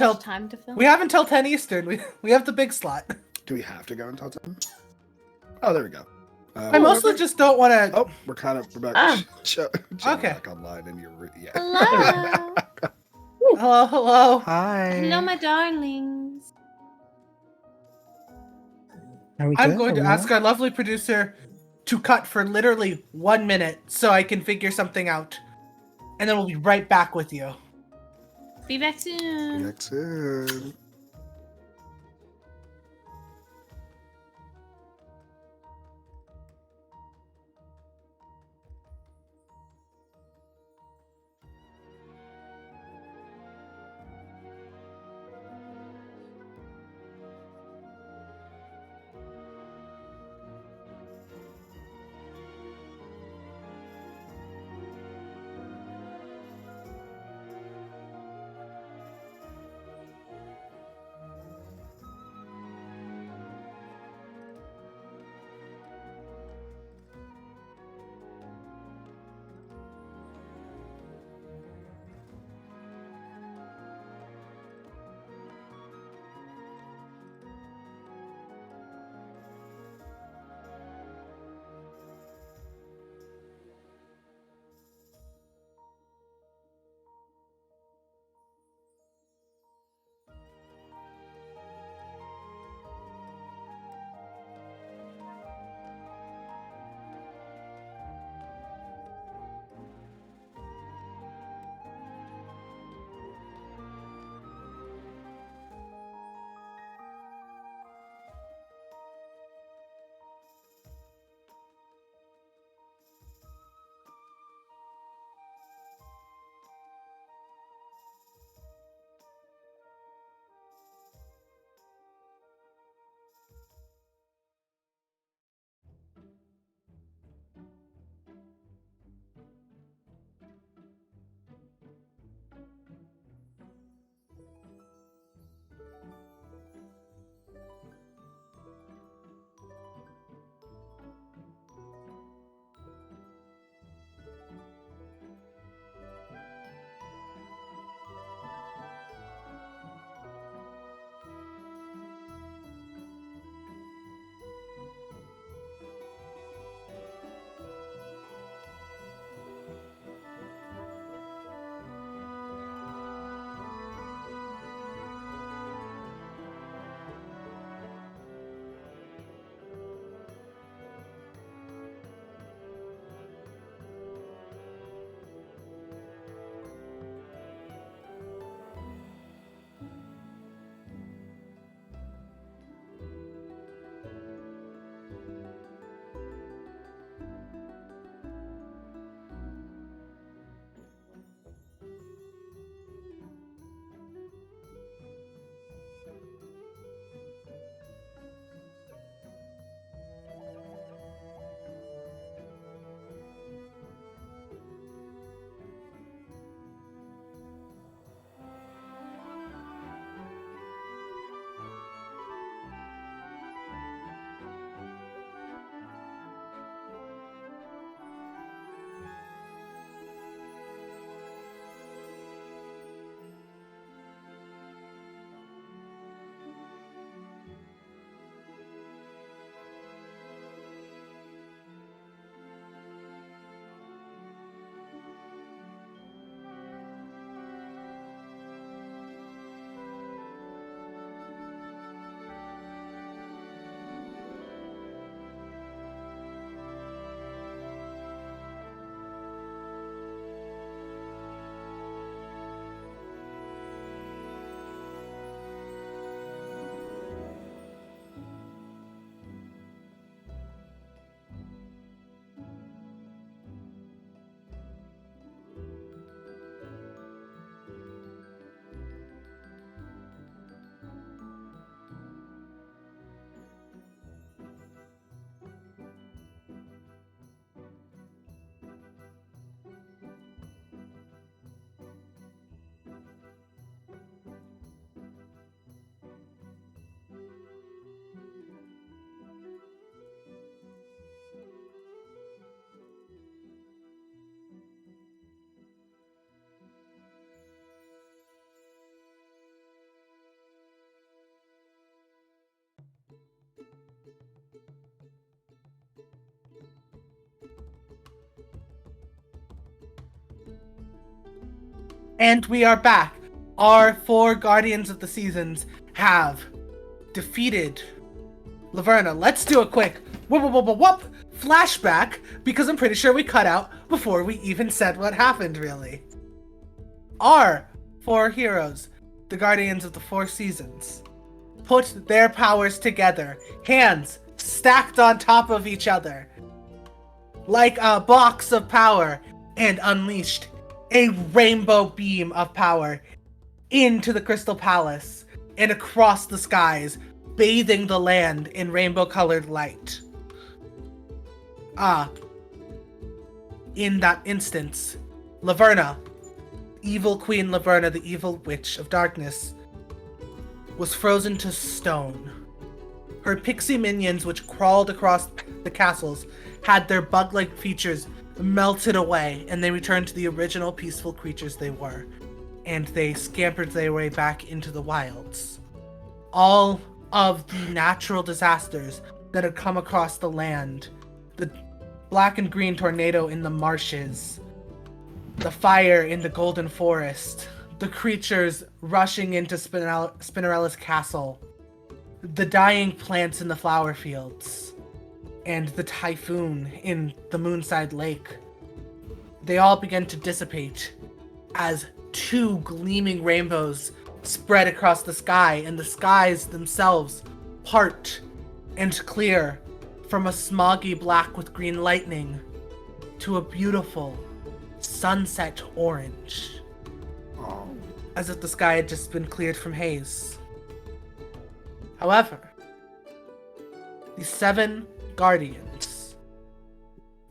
much time to film? We have until 10 Eastern. We have the big slot. Do we have to go until 10? Oh, there we go. I mostly just don't want to. Oh, we're back. Okay. Back online, and yeah. Hello. Hello. Hi. Hello, my darlings. Are we I'm good? going to ask our lovely producer to cut for literally 1 minute so I can figure something out. And then we'll be right back with you. Be back soon. Be back soon. And we are back. Our 4 Guardians of the Seasons have defeated Laverna. Let's do a quick whoop flashback, because I'm pretty sure we cut out before we even said what happened, really. Our 4 heroes, the Guardians of the 4 Seasons, put their powers together, hands stacked on top of each other, like a box of power, and unleashed a rainbow beam of power into the Crystal Palace and across the skies, bathing the land in rainbow-colored light. In that instance, Laverna, evil Queen Laverna, the evil witch of darkness, was frozen to stone. Her pixie minions, which crawled across the castles, had their bug-like features melted away, and they returned to the original peaceful creatures they were, and they scampered their way back into the wilds. All of the natural disasters that had come across the land, the black and green tornado in the marshes, the fire in the golden forest, the creatures rushing into Spinnerella's castle, the dying plants in the flower fields, and the typhoon in the Moonside Lake. They all began to dissipate as 2 gleaming rainbows spread across the sky, and the skies themselves part and clear from a smoggy black with green lightning to a beautiful sunset orange, as if the sky had just been cleared from haze. However, the 7 Guardians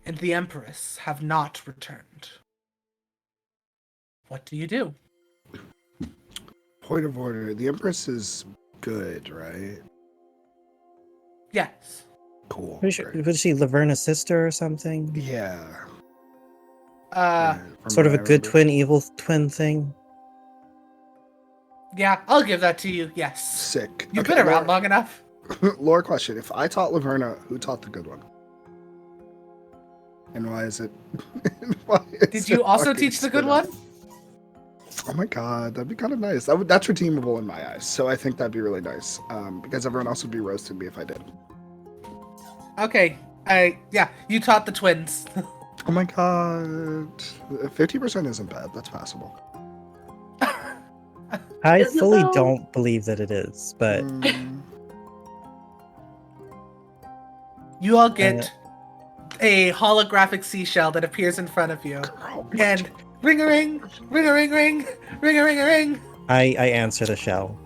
and the Empress have not returned. What do you do? Point of order. The Empress is good, right? Yes. Cool. Was she Laverna's sister or something? Yeah. Sort of a good twin, evil twin thing. Yeah, I'll give that to you. Yes. Sick. You've been around long enough. Lore question. If I taught Laverna, who taught the good one? And why is it... Did you also teach the good one? Oh my god, that'd be kind of nice. That's redeemable in my eyes, so I think that'd be really nice. Because everyone else would be roasting me if I did. Okay, yeah, you taught the twins. Oh my god, 50% isn't bad. That's passable. I fully don't believe that it is, but you all get a holographic seashell that appears in front of you, and ring-a-ring, ring-a-ring-ring, ring-a-ring-a-ring. I answer the shell.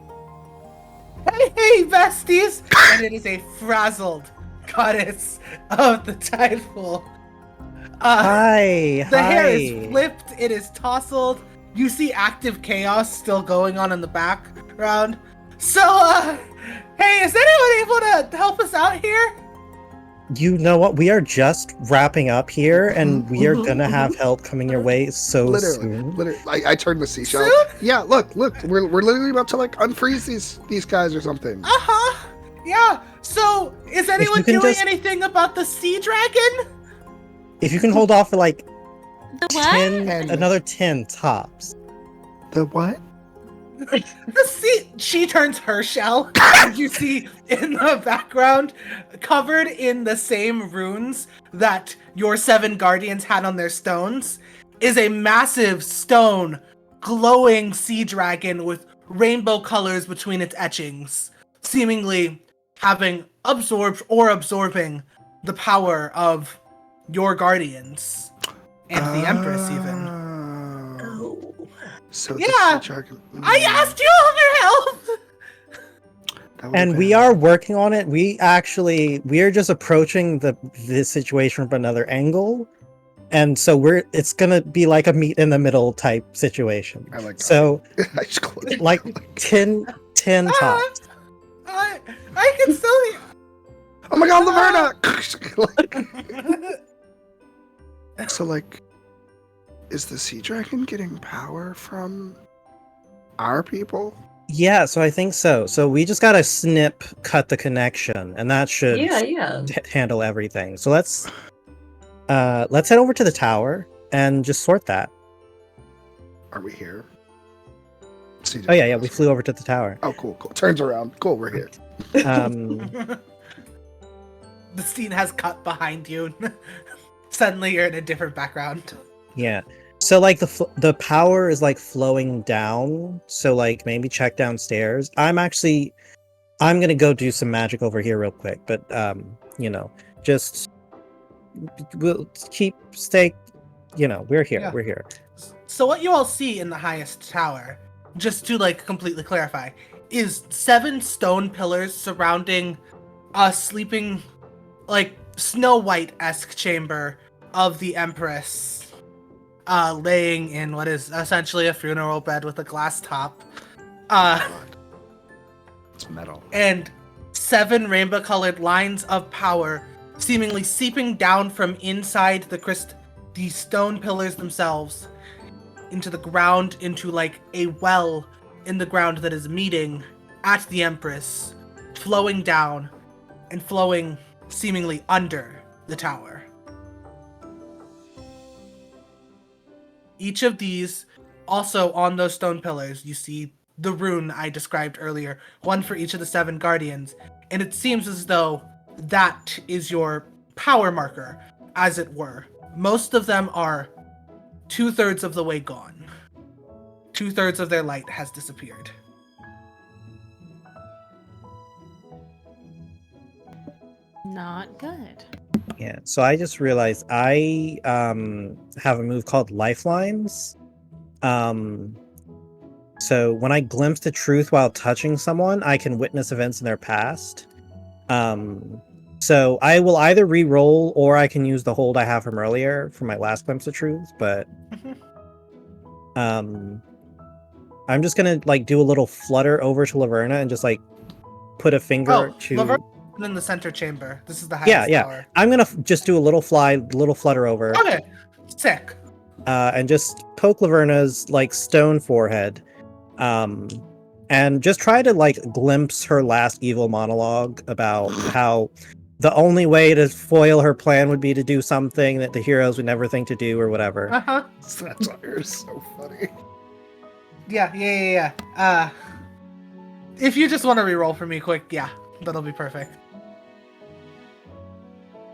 Hey, besties! And it is a frazzled goddess of the Tidepool. Hi! The hair is flipped, it is tousled. You see active chaos still going on in the background. So, hey, is anyone able to help us out here? You know what? We are just wrapping up here, and we are gonna have help coming your way so soon. Literally, I turned the seashell. Soon? Yeah, look, we're literally about to like unfreeze these guys or something. Yeah. So, is anyone doing just... anything about the sea dragon? If you can hold off for like the what? another 10 tops. The what? The sea. She turns her shell, and you see in the background, covered in the same runes that your 7 guardians had on their stones, is a massive stone, glowing sea dragon with rainbow colors between its etchings, seemingly having absorbed or absorbing the power of your guardians and the Empress, even. So yeah, I asked you for help. And we are working on it. We are just approaching this situation from another angle, and so it's gonna be like a meet in the middle type situation. I like that. So like 10 tops. I can still hear. Oh my god, Laverna! So like, is the sea dragon getting power from our people? Yeah, so I think so. So we just gotta cut the connection, and that should handle everything. So let's head over to the tower and just sort that. Are we here? Oh yeah, we flew over to the tower. Oh, cool. Turns around. Cool, we're here. The scene has cut behind you. Suddenly you're in a different background. Yeah. So like the power is like flowing down. So like maybe check downstairs. I'm gonna go do some magic over here real quick. But just we'll stay. We're here. Yeah. We're here. So what you all see in the highest tower, just to like completely clarify, is 7 stone pillars surrounding a sleeping, like Snow White-esque chamber of the Empress, laying in what is essentially a funeral bed with a glass top. It's metal. And 7 rainbow-colored lines of power seemingly seeping down from inside the stone pillars themselves into the ground, into like a well in the ground that is meeting at the Empress, flowing down and flowing seemingly under the tower. Each of these, also on those stone pillars, you see the rune I described earlier, one for each of the 7 guardians, and it seems as though that is your power marker, as it were. Most of them are 2/3 of the way gone. 2/3 of their light has disappeared. Not good. Yeah. So I just realized I have a move called Lifelines. So when I glimpse the truth while touching someone, I can witness events in their past. So I will either re-roll or I can use the hold I have from earlier for my last glimpse of truth, but I'm just gonna like do a little flutter over to Laverna and just like put a finger to Laverna's in the center chamber. This is the highest tower. I'm gonna just do a little flutter over. Okay, sick. And just poke Laverna's like stone forehead. And just try to like glimpse her last evil monologue about how the only way to foil her plan would be to do something that the heroes would never think to do or whatever. Satire is so funny. Yeah. If you just want to reroll for me quick, yeah, that'll be perfect.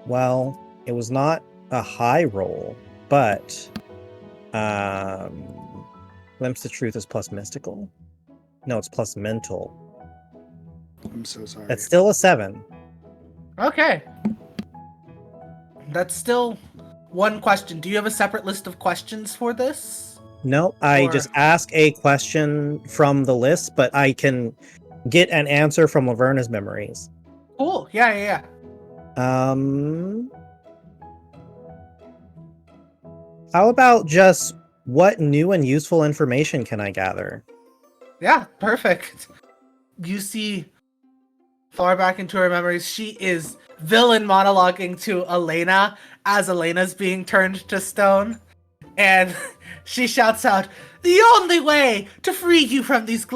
Well, it was not a high roll, but glimpse the truth is plus mystical. No, it's plus mental. I'm so sorry. That's still a 7. Okay. That's still one question. Do you have a separate list of questions for this? No, I just ask a question from the list, but I can get an answer from Laverna's memories. Cool. Yeah. How about just what new and useful information can I gather? Yeah, perfect. You see far back into her memories, she is villain monologuing to Elena as Elena's being turned to stone. And she shouts out, "The only way to free you from these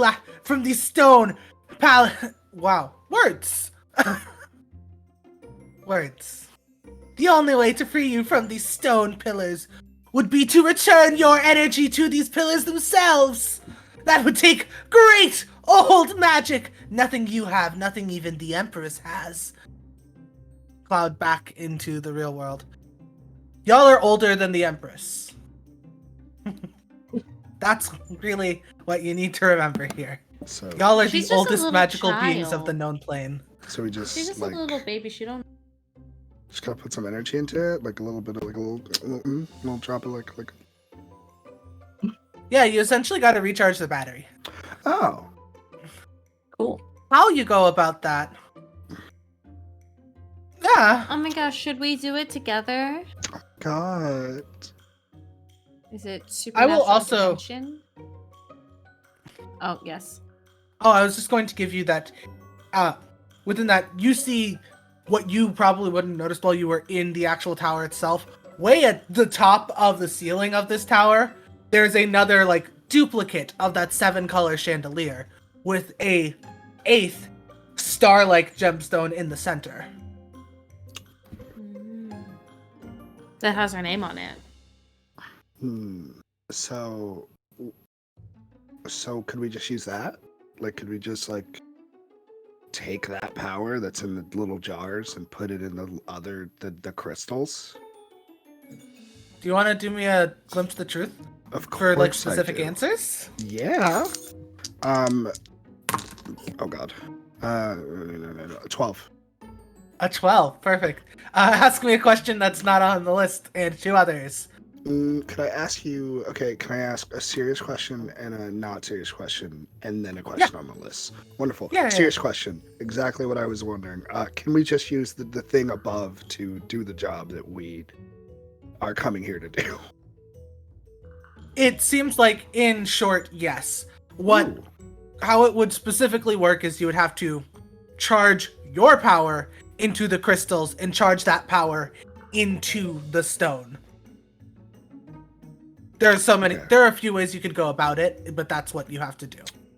stone wow, words. Words. The only way to free you from these stone pillars would be to return your energy to these pillars themselves. That would take great old magic. Nothing you have, nothing even the Empress has." Cloud back into the real world. Y'all are older than the Empress. That's really what you need to remember here. So, Y'all are She's the just a oldest little magical beings of child. the known plane. so we just She's just like a little baby. She don't. just gotta put some energy into it, like a little bit of like a little drop of like. Yeah, you essentially got to recharge the battery. Oh, Cool. How you go about that? Yeah. Oh my gosh, should we do it together? God. Is it I supernatural will also- intervention? Oh, yes. Oh, I was just going to give you that. Within that, you see what you probably wouldn't notice while you were in the actual tower itself. Way at the top of the ceiling of this tower, there's another like duplicate of that 7-color chandelier with a 8th star-like gemstone in the center. That has her name on it. So So could we just use that? Like, could we just like take that power that's in the little jars and put it in the crystals? Do you want to do me a glimpse of the truth Of for like course I specific do. answers? Yeah. Oh god. 12. A 12, perfect. Ask me a question that's not on the list and 2 others. Could I ask you? Okay, can I ask a serious question and a not serious question, and then a question on the list? Wonderful. Yeah. Serious question. Exactly what I was wondering. Can we just use the thing above to do the job that we are coming here to do? It seems like, in short, yes. Ooh. How it would specifically work is you would have to charge your power into the crystals and charge that power into the stone. There are a few ways you could go about it, but that's what you have to do.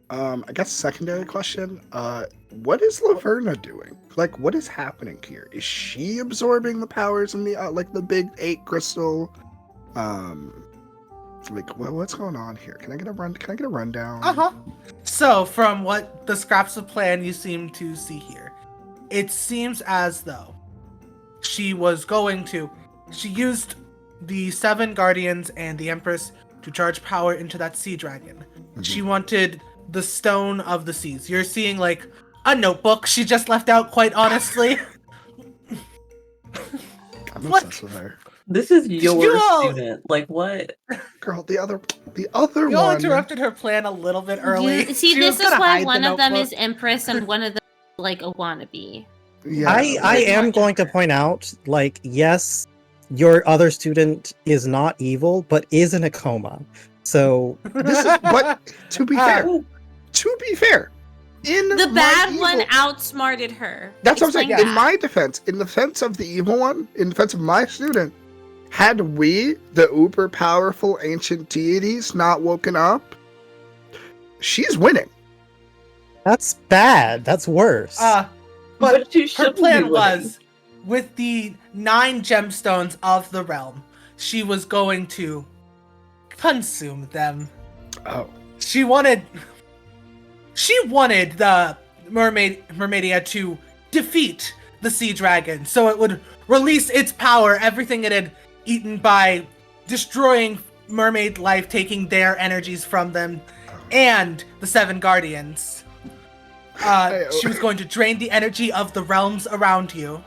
I guess secondary question. What is Laverna doing? Like, what is happening here? Is she absorbing the powers in the like the big 8 crystal? Like, what's going on here? Can I get a rundown? So, from what the scraps of plan you seem to see here, it seems as though she used the 7 guardians and the Empress to charge power into that sea dragon. Mm-hmm. She wanted the stone of the seas. You're seeing like a notebook she just left out, quite honestly. I'm What? obsessed with her. This is your You all- student. Like what? Girl, the other You all one. interrupted her plan a little bit early. See, She was this is gonna why hide the one of them notebook. is Empress and one of them is like a wannabe. Yeah. I am going to point out, like, yes, your other student is not evil, but is in a coma. So This is, but to be fair, in The my bad one evil- outsmarted her. That's what I'm saying. Explain In that. my defense, in the defense of the evil one, in defense of my student, had we, the uber powerful ancient deities, not woken up, she's winning. that's bad. That's worse. But you her shouldn't plan be was, with the 9 gemstones of the realm, she was going to consume them. Oh. She wanted the Mermaidia to defeat the sea dragon, so it would release its power, everything it had eaten, by destroying mermaid life, taking their energies from them, and the 7 guardians. She was going to drain the energy of the realms around you,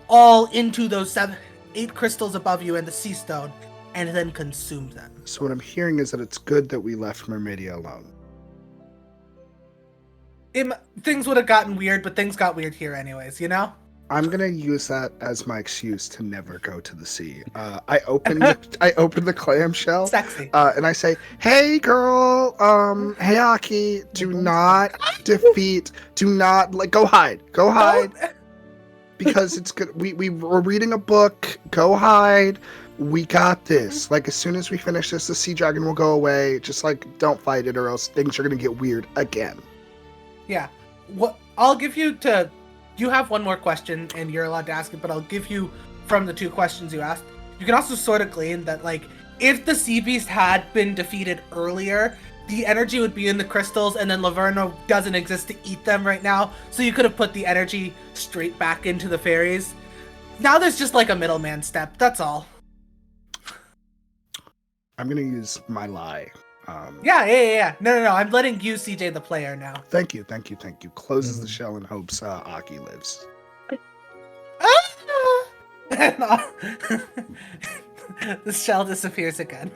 all into those 8 crystals above you and the sea stone, and then consume them. So what I'm hearing is that it's good that we left Mermaidia alone. Things would have gotten weird, but things got weird here anyways, you know? I'm gonna use that as my excuse to never go to the sea. I open the clamshell, Sexy. and I say, "Hey, girl, hey, Aki, do not go hide, because it's good. We're reading a book. Go hide. We got this. Like, as soon as we finish this, the sea dragon will go away. Just like, don't fight it, or else things are gonna get weird again." Yeah. What I'll give you to... You have one more question, and you're allowed to ask it, but I'll give you, from the 2 questions you asked, you can also sort of glean that, like, if the sea beast had been defeated earlier, the energy would be in the crystals, and then Laverna doesn't exist to eat them right now, so you could have put the energy straight back into the fairies. Now there's just, like, a middleman step, that's all. I'm gonna use my lie. Yeah. No. I'm letting you, CJ, the player now. Thank you. Closes the shell and hopes Aki lives. The shell disappears again.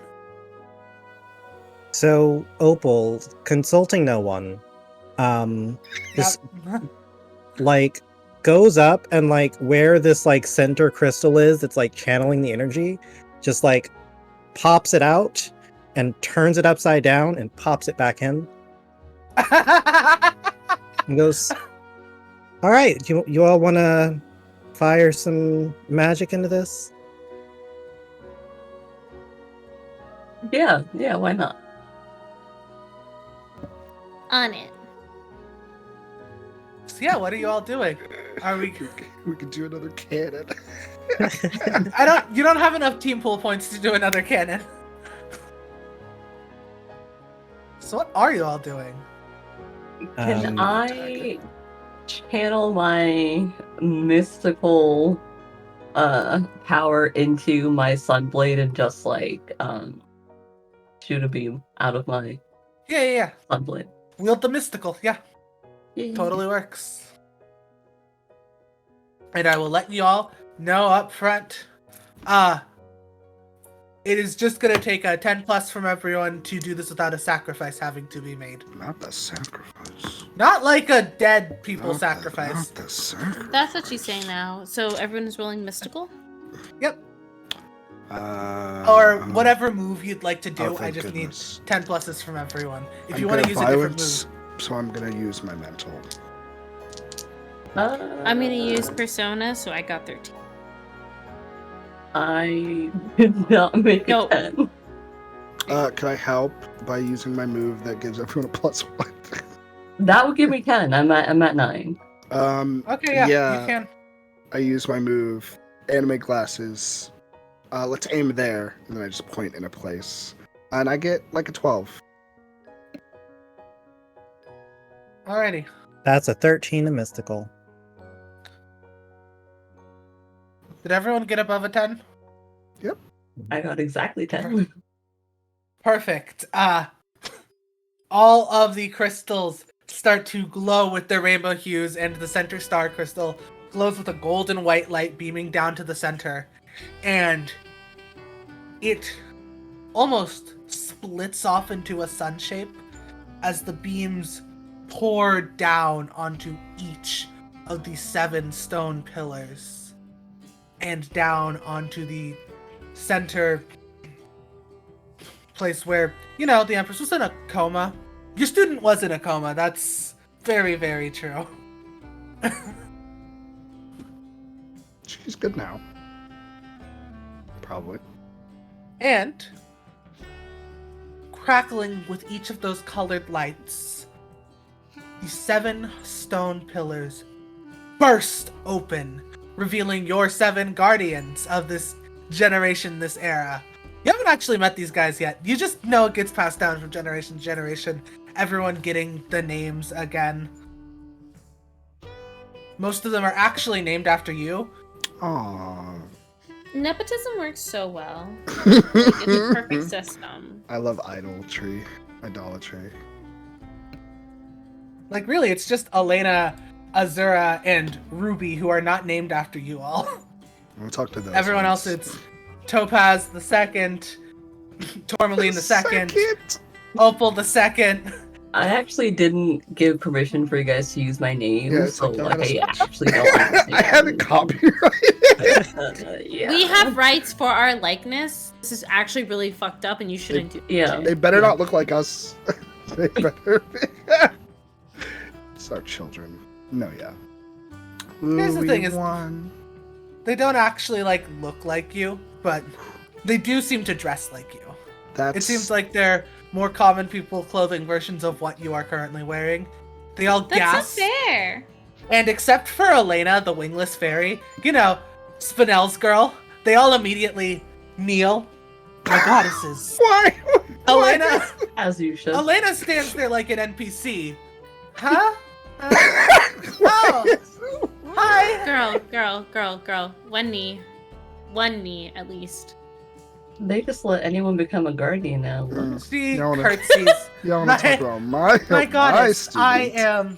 So Opal, consulting no one, just like goes up and like where this like center crystal is, it's like channeling the energy, just like pops it out and turns it upside down and pops it back in. And goes, "All right, you all want to fire some magic into this?" Yeah, why not? On it. So yeah, what are you all doing? Are we? We could do another cannon. You don't have enough team pool points to do another cannon. So what are you all doing? Can Um, I channel my mystical power into my sunblade and just like shoot a beam out of my Yeah. sunblade? Wield the mystical. Yeah, Yay. totally works. And I will let you all know up front. It is just gonna take a 10 plus from everyone to do this without a sacrifice having to be made. Not the sacrifice. Not like a dead people Not sacrifice. The sacrifice. That's what she's saying now. So everyone is rolling mystical? Yep. Uh, Or whatever move you'd like to do. oh, I thank just goodness. need 10 pluses from everyone. If I'm you want good to at use a different violence, move. so I'm gonna use my mental. I'm gonna use persona, so I got 13. I did not make No. a 10. Can I help by using my move that gives everyone a +1? That would give me 10. I'm at 9. Okay, yeah, you can. I use my move, anime glasses. Let's aim there, and then I just point in a place, and I get like a 12. Alrighty. that's a 13 in mystical. Did everyone get above a 10? I got exactly 10. Perfect. All of the crystals start to glow with their rainbow hues, and the center star crystal glows with a golden white light beaming down to the center. And it almost splits off into a sun shape as the beams pour down onto each of the 7 stone pillars and down onto the center place where, the Empress was in a coma. Your student was in a coma. That's very, very true. She's good now. Probably. And crackling with each of those colored lights, the 7 stone pillars burst open, revealing your 7 guardians of this generation, this era. You haven't actually met these guys yet. You just know it gets passed down from generation to generation. Everyone getting the names again. Most of them are actually named after you. Aww. Nepotism works so well. It's a perfect system. I love idolatry. Like, really, it's just Elena, Azura, and Ruby who are not named after you all. I'm gonna talk to those. Everyone ones. else, it's Topaz the second, Tourmaline the second, Opal the second. I actually didn't give permission for you guys to use my name, Yeah, it's so like, I actually don't understand. I had it copyrighted. Yeah. We have rights for our likeness. This is actually really fucked up, and you shouldn't do Yeah. They better not look like us. They better be. It's our children. No, yeah. Here's the thing is- one. They don't actually, look like you, but they do seem to dress like you. It seems like they're more common people clothing versions of what you are currently wearing. They all That's gasp. not fair. And except for Elena, the wingless fairy, Spinel's girl, they all immediately kneel. My goddesses. Why? Elena As you should. Elena stands there like an NPC. Huh? Oh, hi. Girl. One knee at least. They just let anyone become a guardian now. She You wanna- curtsies. You want to talk about my My goddess, student. I am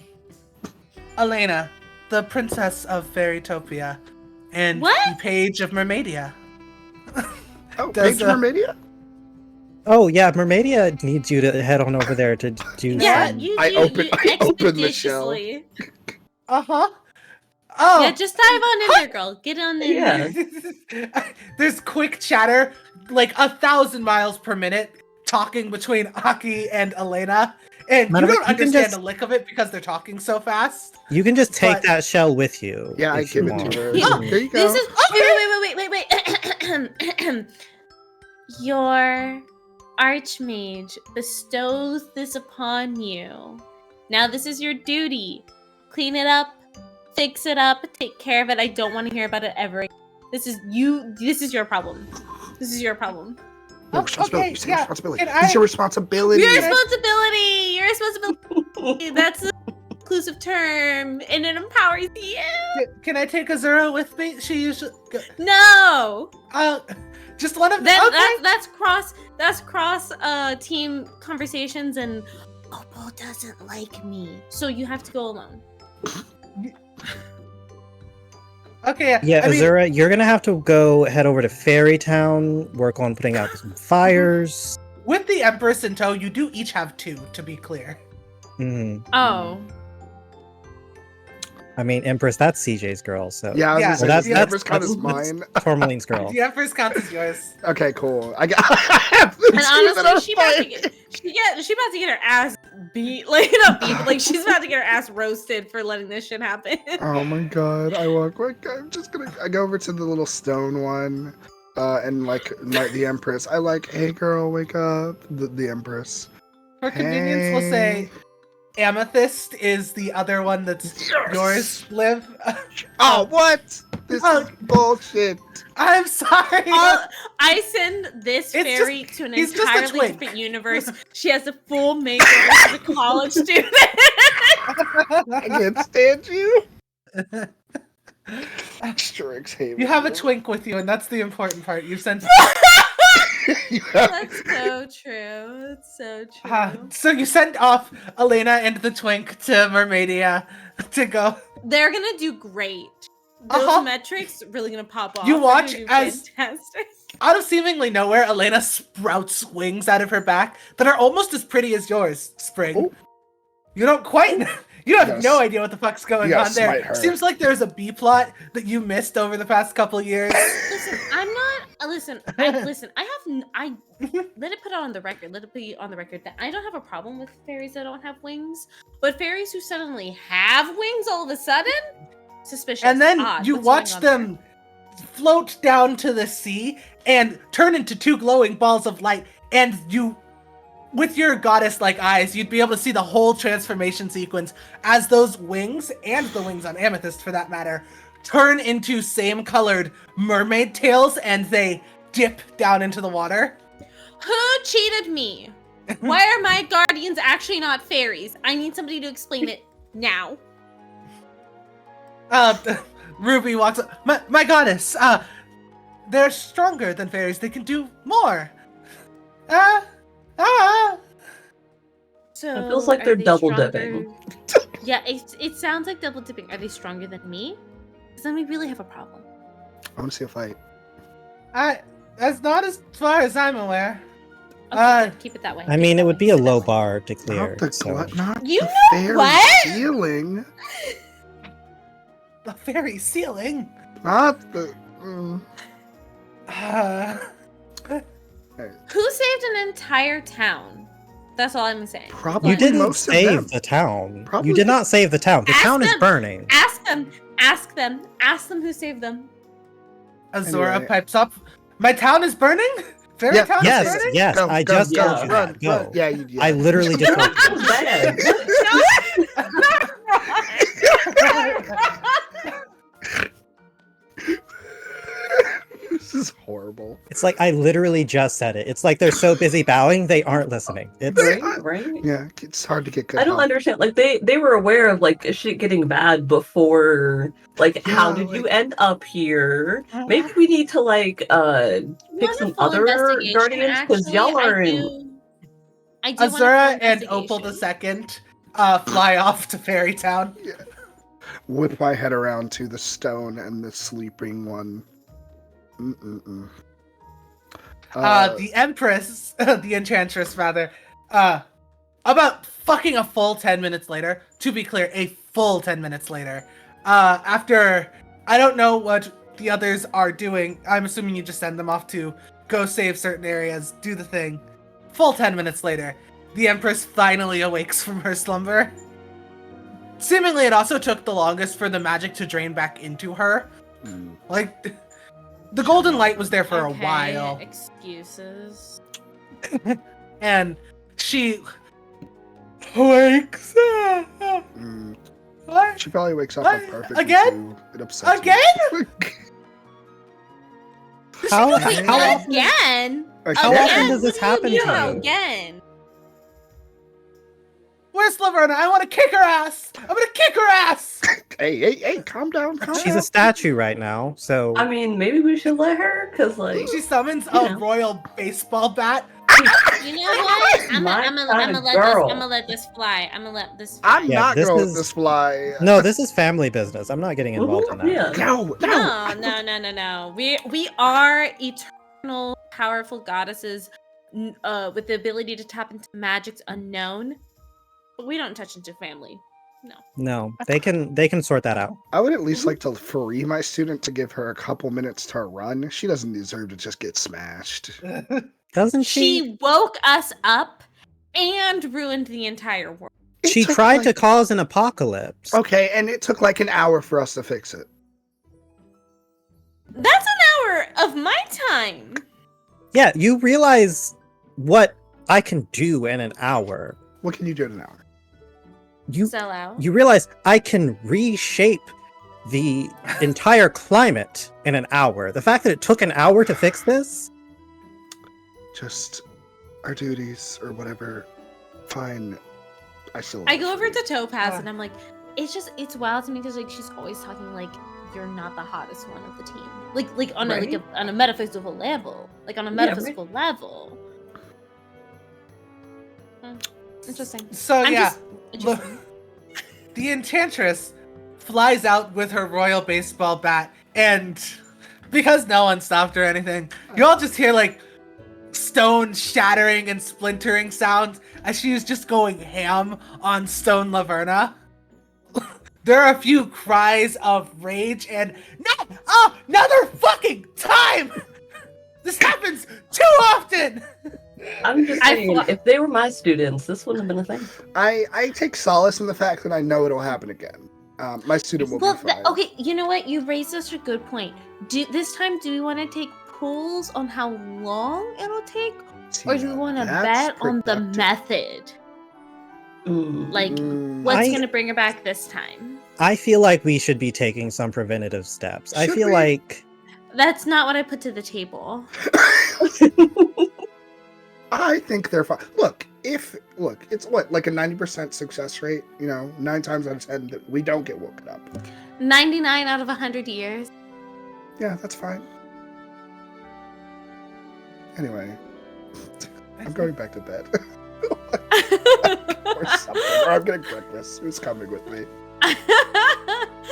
Elena, the princess of Fairytopia, and What? the page of Mermaidia. Oh, Does, Paige Mermaidia? Oh yeah, Mermaidia needs you to head on over there to do Yeah, some. you I do. open- you I open the expeditiously. Uh-huh. Oh. Yeah, just dive on in there, girl. Get on in Yeah. there. There's quick chatter, 1,000 miles per minute, talking between Aki and Elena, and Matter you of don't fact, you can understand just- a lick of it because they're talking so fast. You can just take But- that shell with you. Yeah, I if you give it want. to her. Yeah. There you go. This is wait. Your Archmage bestows this upon you. Now this is your duty. Clean it up, fix it up, take care of it. I don't want to hear about it ever again. This is your problem. This is your problem. No, Oh, responsibility. okay, You say yeah. responsibility. Can It's your I- responsibility. Your responsibility. Your responsibility. That's an inclusive term, and it empowers you. Can I take Azura with me? She usually. No. Just one of Then okay. that's cross team conversations, and Opal doesn't like me, so you have to go alone. Okay. Yeah, I mean, Azura, you're gonna have to go head over to Fairy Town, work on putting out some fires. with the Empress in tow, you do each have 2, to be clear. Mhm. Oh, I mean, Empress, that's CJ's girl, so Yeah, I was Yeah, gonna say, that's- the that's- Empress count is that's- mine. Tourmaline's girl. The Empress counts as yours. Okay, cool. I have and honestly, she about to get her ass beat, like not beat, but like she's about to get her ass roasted for letting this shit happen. Oh my god! I go over to the little stone one, and like the Empress. I like, hey girl, wake up. The Empress. For convenience, we'll say Hey. Amethyst is the other one that's Yes! yours, Liv. Oh, what? This Oh. is bullshit. I'm sorry. I send this It's fairy to an he's just a entirely twink. different universe. She has a full makeover as a college student. I can't stand you. Asterix Haven. You have a twink with you, and that's the important part. You sent. That's so true. That's so true. So you sent off Elena and the twink to Mermaidia to go. They're gonna do great. Those Uh-huh. metrics really gonna pop off. You They're watch gonna do as- fantastic. Out of seemingly nowhere, Elena sprouts wings out of her back that are almost as pretty as yours, Spring. Oh. You don't quite. You have Yes. no idea what the fuck's going Yeah, on there. smite her. Seems like there's a B plot that you missed over the past couple years. Listen, I'm not. Listen, I let it put it on the record. Let it be on the record that I don't have a problem with fairies that don't have wings, but fairies who suddenly have wings all of a sudden, suspicious. And then odd. you What's watch going on them float down to the sea and turn into 2 glowing balls of light, and you, with your goddess-like eyes, you'd be able to see the whole transformation sequence as those wings, and the wings on Amethyst for that matter, turn into same-colored mermaid tails, and they dip down into the water. there? Who cheated me? Why are my guardians actually not fairies? I need somebody to explain it now. Ruby walks up. My goddess, they're stronger than fairies. They can do more. So It feels like are they're they double stronger- dipping. Yeah, it sounds like double dipping. Are they stronger than me? Because then we really have a problem. I want to see a fight. That's not as far as I'm aware. Okay, keep it that way. I mean, it would be a low bar to clear. Not the So. not You the know fairy what? ceiling. The fairy ceiling. Not the. Who saved an entire town? That's all I'm saying. Probably You didn't most of them. save the town. Probably- You did not save the town. The Ask town is them. burning. Ask them who saved them. Azura Anyway. pipes up. My town is burning? Fairy Yeah. town is Yes, burning? yes. Go, I go, just go, told you run, that. Go. run. Yeah, you. Yeah. I literally just told you. That was bad. This is horrible. It's like I literally just said it. It's like they're so busy bowing they aren't listening. It's Right? Yeah, it's hard to get good. I don't help. understand. Like they were aware of like shit getting bad before. Like, how Yeah, did you like- end up here? Maybe we need to like pick Want a some full other investigation, guardians because actually? y'all are I in. do want a full Azura and Opal investigation. II fly off to Fairy Town. Whip my head around to the stone and the sleeping one. The Empress, the Enchantress rather, about fucking a full 10 minutes later, to be clear, a full 10 minutes later, after, I don't know what the others are doing, I'm assuming you just send them off to go save certain areas, do the thing. Full 10 minutes later, the Empress finally awakes from her slumber. Seemingly it also took the longest for the magic to drain back into her. Like, the golden light was there for a Okay, while. Excuses. And she wakes up. What? She probably wakes up What? perfectly Again? too. It upsets Again? me. how Wait, often? again? How Again? often does this happen to Yeah, you? again. Where's Laverna? I want to kick her ass! I'm gonna kick her ass! Hey, calm down, calm She's down. a statue right now, so I mean, maybe we should let her, because, like, She summons You a know. royal baseball bat. You know what? I'm My gonna kinda girl. let this fly. I'm gonna let this fly. I'm Yeah, not this gonna let is- this fly. no, this is family business. I'm not getting involved in that. yeah. No. No. We are eternal, powerful goddesses with the ability to tap into magics unknown, but we don't touch into family. No. No, they can sort that out. I would at least like to free my student to give her a couple minutes to run. She doesn't deserve to just get smashed. Doesn't she? She woke us up and ruined the entire world. She It took, tried to like- cause an apocalypse. Okay, and it took like an hour for us to fix it. That's an hour of my time. Yeah, you realize what I can do in an hour. What can you do in an hour? You Sell out. you realize I can reshape the entire climate in an hour. The fact that it took an hour to fix this? Just our duties or whatever. Fine. I go over to Topaz and I'm like, it's wild to me because like she's always talking like you're not the hottest one of the team. Like on Right. on a metaphysical level. Like on a Yeah, metaphysical level. Interesting. So I'm yeah, just interesting. the Enchantress flies out with her royal baseball bat, and because no one stopped or anything, you all just hear like stone shattering and splintering sounds as she is just going ham on Stone Laverna. There are a few cries of rage and another fucking time! This happens too often! I'm just I saying, fl- if they were my students, this wouldn't have been a thing. I take solace in the fact that I know it'll happen again. My student will Well, be fine. okay, you know what? You raised such a good point. This time, do we want to take polls on how long it'll take, See, or do we now want to that's bet on the productive. method? Like, Mm, what's I- gonna bring her back this time? I feel like we should be taking some preventative steps. I Should feel we? like That's not what I put to the table. I think they're fine. Look, it's what, like a 90% success rate? 9 times out of 10 that we don't get woken up. 99 out of 100 years. Yeah, that's fine. Anyway, I'm going back to bed. Or something. Or I'm getting breakfast. Who's coming with me?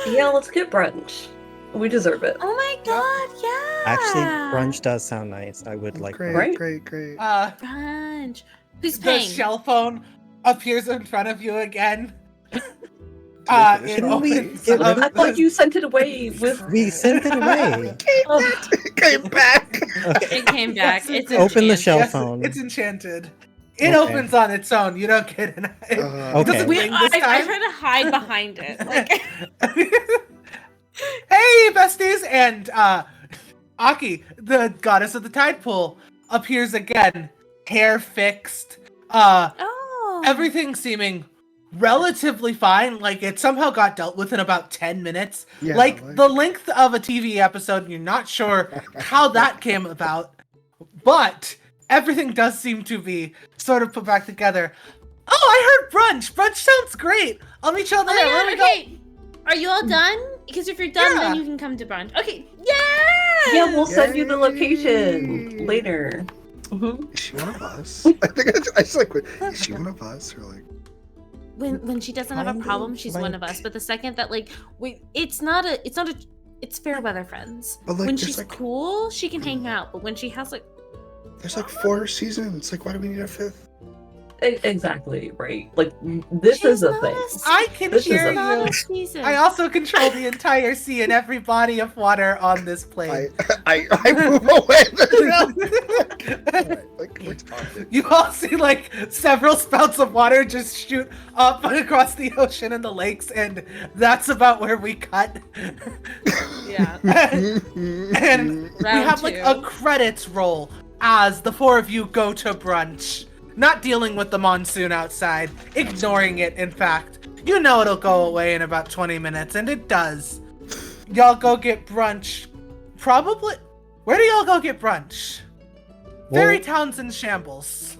Yeah, let's get brunch. We deserve it. Oh my god, yeah. actually brunch does sound nice. I would like Great, brunch. Right? great. Brunch. Who's The paying? shell phone appears in front of you again. finish It it? opens Get rid up of I thought you sent it away with. We sent it away. Oh, It came back. Okay. It came back. Yes, It's Open the enchanted. shell Yes, phone. it's enchanted. It Okay. opens on its own. You don't get an. It Okay. doesn't ring this I time. try to hide behind it. Like, Hey, besties! And Aki, the goddess of the tide pool, appears again. Hair fixed. oh. Everything seeming relatively fine. Like it somehow got dealt with in about 10 minutes. Yeah, like the length of a TV episode, you're not sure how that came about. But everything does seem to be sort of put back together. Oh, I heard brunch! Brunch sounds great! I'll meet y'all Oh there. my Where god, we go? okay. Are you all done? Because if you're done, then Yeah. you can come to brunch. Okay, yeah! yeah, we'll send you the Yay. location later. Is she one of us? I think I just like, is she one of us? Or like, When she doesn't have a Kind problem, of she's one of like- us. But the second that it's fair weather friends. but like, When there's she's like, cool, she can hang out. But when she has like, there's like 4 seasons. Like, why do we need a 5th? Exactly, right. Like, this she's is a not thing. I can This is hear a- not you. a season. I also control the entire sea and every body of water on this I plane. I move away. Alright, like, we're talking. You all see like several spouts of water just shoot up across the ocean and the lakes, and that's about where we cut. Yeah. And we Round have like two. a credits roll as the 4 of you go to brunch. Not dealing with the monsoon outside, ignoring it, in fact. You know it'll go away in about 20 minutes, and it does. Y'all go get brunch. Probably. Where do y'all go get brunch? Fairy Well, Town's in shambles.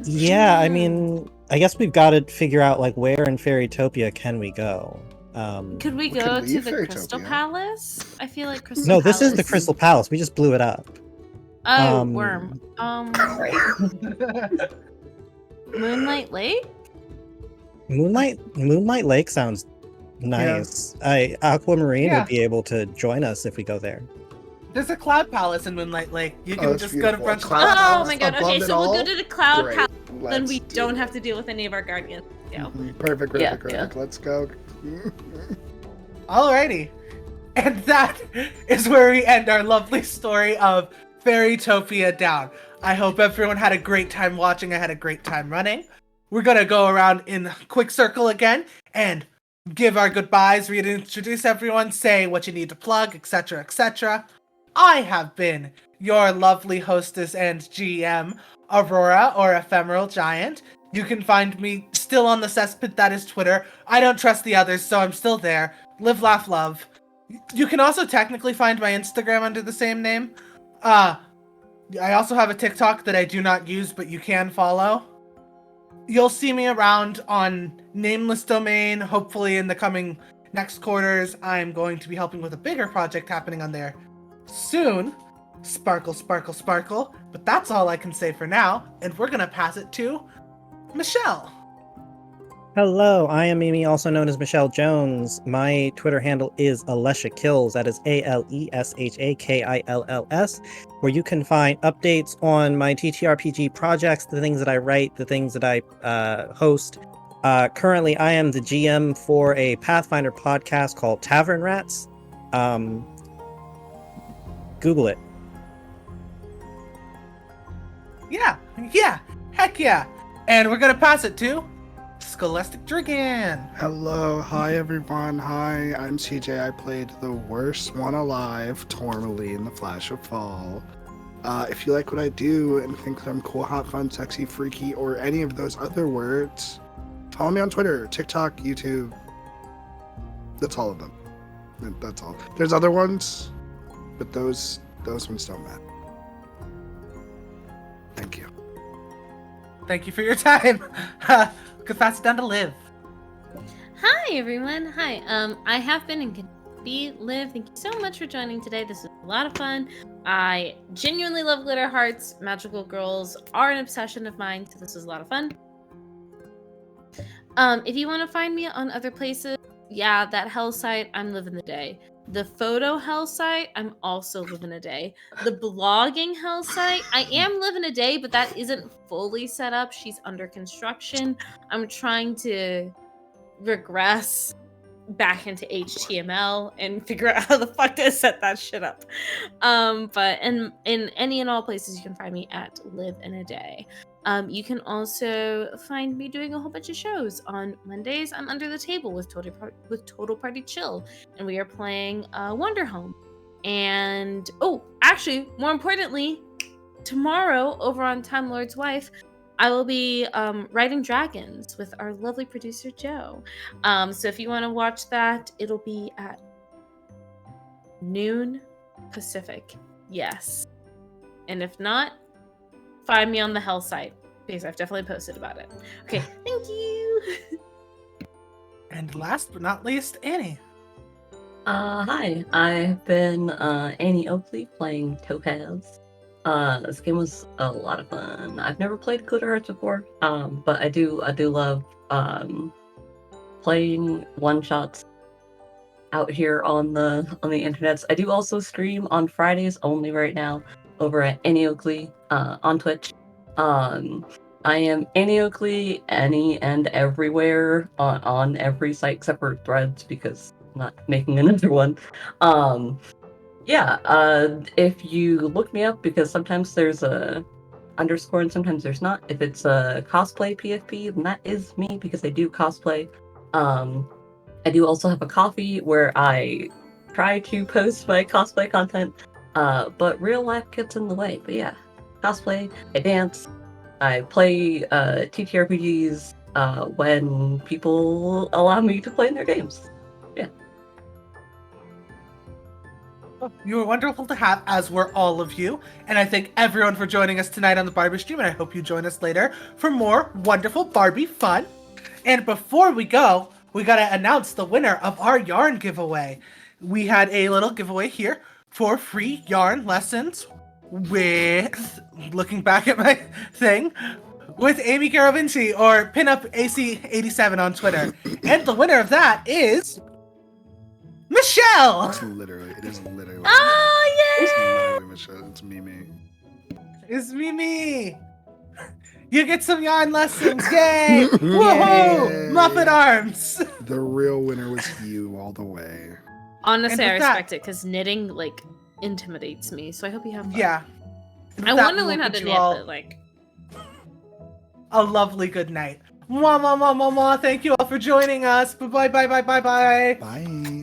yeah, I mean, I guess we've got to figure out like where in Fairytopia can we go. Could we We could go to leave the Crystal Fairytopia. Palace? I feel like Crystal No, Palace. this is the Crystal Palace. We just blew it up. Oh, worm. Moonlight Lake? Moonlight Lake sounds nice. Aquamarine Yeah. would be able to join us if we go there. There's a Cloud Palace in Moonlight Lake. You can that's just go to beautiful. Brunch Cloud Cloud Oh Palace. my god, above okay, it so we'll go all? to the Cloud Great. Palace, then Let's we do don't it. have to deal with any of our guardians. Yeah. Perfect. Yeah. Let's go. Alrighty. And that is where we end our lovely story of Fairytopia Down. I hope everyone had a great time watching. I had a great time running. We're gonna go around in a quick circle again and give our goodbyes, reintroduce everyone, say what you need to plug, etc., etc. I have been your lovely hostess and GM, Aurora, or Ephemeral Giant. You can find me still on the cesspit that is Twitter. I don't trust the others, so I'm still there. Live, laugh, love. You can also technically find my Instagram under the same name. I also have a TikTok that I do not use, but you can follow. You'll see me around on Nameless Domain, hopefully in the coming next quarters. I'm going to be helping with a bigger project happening on there soon. Sparkle, sparkle, sparkle. But that's all I can say for now, and we're gonna pass it to Michelle. Hello, I am Mimi, also known as Michelle Jones. My Twitter handle is Alesha Kills. That is ALESHAKILLS, where you can find updates on my TTRPG projects, the things that I write, the things that I host. Currently, I am the GM for a Pathfinder podcast called Tavern Rats. Google it. Yeah, heck yeah. And we're gonna pass it to Scholastic Dragon. Hello, hi everyone. Hi, I'm CJ. I played the worst one alive, Tourmaline, the Flash of Fall. If you like what I do and think that I'm cool, hot, fun, sexy, freaky, or any of those other words, follow me on Twitter, TikTok, YouTube. That's all of them. That's all. There's other ones, but those ones don't matter. Thank you. Thank you for your time. Could pass it down to Liv. Hi everyone. Hi. I have been and can be Liv. Thank you so much for joining today. This was a lot of fun. I genuinely love Glitterhearts. Magical girls are an obsession of mine, so this was a lot of fun. If you want to find me on other places, yeah, that hell site, I'm living the day. The photo hell site, I'm also living a day. The blogging hell site, I am living a day, but that isn't fully set up. She's under construction. I'm trying to regress back into HTML and figure out how the fuck to set that shit up. But in any and all places, you can find me at Live in a Day. You can also find me doing a whole bunch of shows. On Mondays, I'm Under the Table with Total Party Chill, and we are playing Wonder Home. And actually, more importantly, tomorrow over on Time Lord's Wife, I will be writing dragons with our lovely producer Joe. So if you want to watch that, it'll be at noon Pacific. Yes. And if not, find me on the Hell site because I've definitely posted about it. Okay, thank you. And last but not least, Annie. Hi, I've been Annie Oakley playing Topaz. This game was a lot of fun. I've never played Glitterhearts before, but I do love playing one shots out here on the internets. I do also stream on Fridays only right now over at Annie Oakley on Twitch. I am Annie Oakley any and everywhere on every site except for Threads because I'm not making another one. If you look me up, because sometimes there's a underscore and sometimes there's not. If it's a cosplay PFP, then that is me because I do cosplay. I do also have a coffee where I try to post my cosplay content, but real life gets in the way. But yeah, cosplay, I dance, I play TTRPGs when people allow me to play in their games. Yeah. You were wonderful to have, as were all of you. And I thank everyone for joining us tonight on the Barbie stream, and I hope you join us later for more wonderful Barbie fun. And before we go, we gotta announce the winner of our yarn giveaway. We had a little giveaway here for free yarn lessons with, looking back at my thing, with Amy Garavinci, or Pinup AC87 on Twitter. And the winner of that is Michelle! It is literally. Oh, It's yay! literally Michelle. It's Mimi. It's Mimi! You get some yarn lessons! Yay! Woohoo! Yay. Muffin arms! The real winner was you all the way. Honestly, And I with that- respect it because knitting like intimidates me. So I hope you have fun. Yeah. And I with that, want to we'll learn how bid to you knit, all but like, a lovely good night. Mwah, mwah, mwah, mwah, mwah. Thank you all for joining us. Bye, bye, bye, bye, bye. Bye.